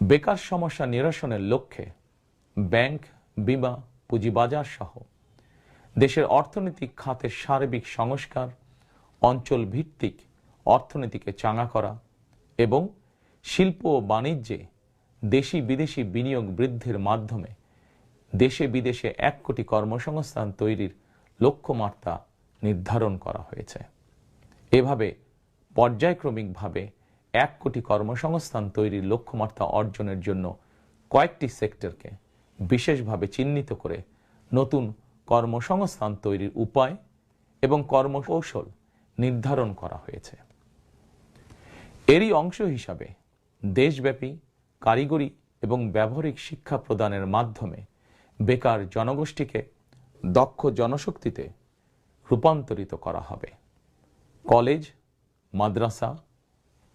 বেকার সমস্যা নিরসনের লক্ষ্যে ব্যাংক, বিমা, পুঁজিবাজার সহ দেশের অর্থনৈতিক খাতের সার্বিক সংস্কার, অঞ্চল ভিত্তিক অর্থনীতিকে চাঙা করা এবং শিল্প ও বাণিজ্যে দেশি বিদেশি বিনিয়োগ বৃদ্ধির মাধ্যমে দেশে বিদেশে 1 কোটি কর্মসংস্থান তৈরির লক্ষ্যমাত্রা নির্ধারণ করা হয়েছে। এভাবে পর্যায়ক্রমিকভাবে 1 কোটি কর্মসংস্থান তৈরির লক্ষ্যমাত্রা অর্জনের জন্য কয়েকটি সেক্টরকে বিশেষভাবে চিহ্নিত করে নতুন কর্মসংস্থান তৈরির উপায় এবং কর্মকৌশল নির্ধারণ করা হয়েছে। এরই অংশ হিসাবে দেশব্যাপী কারিগরি এবং ব্যবহারিক শিক্ষা প্রদানের মাধ্যমে বেকার জনগোষ্ঠীকে দক্ষ জনশক্তিতে রূপান্তরিত করা হবে। কলেজ, মাদ্রাসা,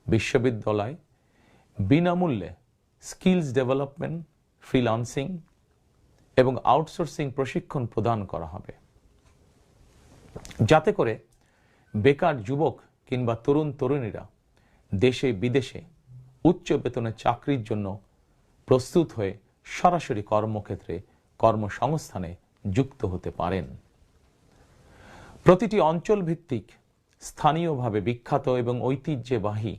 বিশ্ববিদ্যালয় বিনামূল্যে স্কিলস ডেভেলপমেন্ট, ফ্রিল্যান্সিং এবং আউটসোর্সিং প্রশিক্ষণ প্রদান করা হবে, যাতে করে বেকার যুবক কিংবা তরুণ তরুণীরা দেশে বিদেশে উচ্চ বেতনের চাকরির জন্য প্রস্তুত হয়ে সরাসরি কর্মক্ষেত্রে কর্মসংস্থানে যুক্ত হতে পারেন। প্রতিটি অঞ্চল ভিত্তিক স্থানীয়ভাবে বিখ্যাত এবং ঐতিহ্যবাহী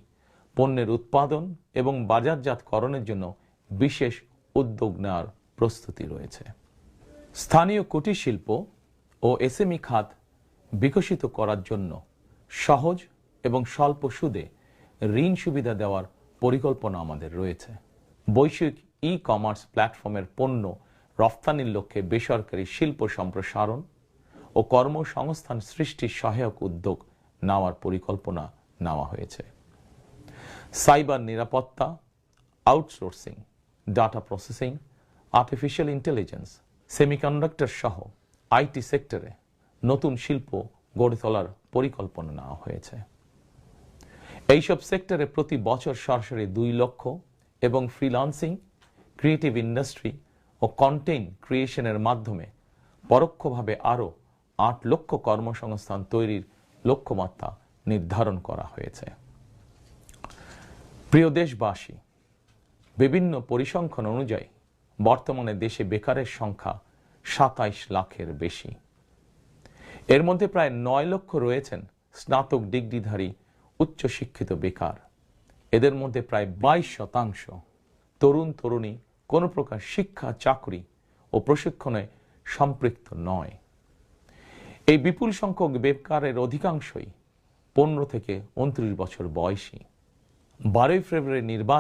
পণ্যের উৎপাদন এবং বাজারজাতকরণের জন্য বিশেষ উদ্যোগ নেওয়ার প্রস্তুতি রয়েছে। স্থানীয় কুটির শিল্প ও এসএমই খাত বিকশিত করার জন্য সহজ এবং স্বল্প সুদে ঋণ সুবিধা দেওয়ার পরিকল্পনা আমাদের রয়েছে। বৈশ্বিক ই-কমার্স প্ল্যাটফর্মের পণ্য রফতানির লক্ষ্যে বেসরকারি শিল্প সম্প্রসারণ ও কর্মসংস্থান সৃষ্টির সহায়ক উদ্যোগ নেওয়ার পরিকল্পনা নেওয়া হয়েছে। সাইবার নিরাপত্তা, outsourcing, data processing, artificial intelligence, semiconductor সহ আইটি সেক্টরে নতুন শিল্প গড়ে তোলার পরিকল্পনা নেওয়া হয়েছে। এইসব সেক্টরে প্রতি বছর সরাসরি 2 লক্ষ এবং ফ্রিল্যান্সিং, ক্রিয়েটিভ ইন্ডাস্ট্রি ও কন্টেন্ট ক্রিয়েশনের মাধ্যমে পরোক্ষভাবে আরও 8 লক্ষ কর্মসংস্থান তৈরির লক্ষ্যমাত্রা নির্ধারণ করা হয়েছে। প্রিয় দেশবাসী, বিভিন্ন পরিসংখ্যান অনুযায়ী বর্তমানে দেশে বেকারের সংখ্যা 27 লাখের বেশি। এর মধ্যে প্রায় 9 লক্ষ রয়েছেন স্নাতক ডিগ্রিধারী উচ্চশিক্ষিত বেকার। এদের মধ্যে প্রায় 22% তরুণ তরুণী কোনো প্রকার শিক্ষা, চাকরি ও প্রশিক্ষণে সম্পৃক্ত নয়। এই বিপুল সংখ্যক বেকারের অধিকাংশই 15 থেকে 29 বছর বয়সী। 12 ফেব্রুয়ারি নির্বাচন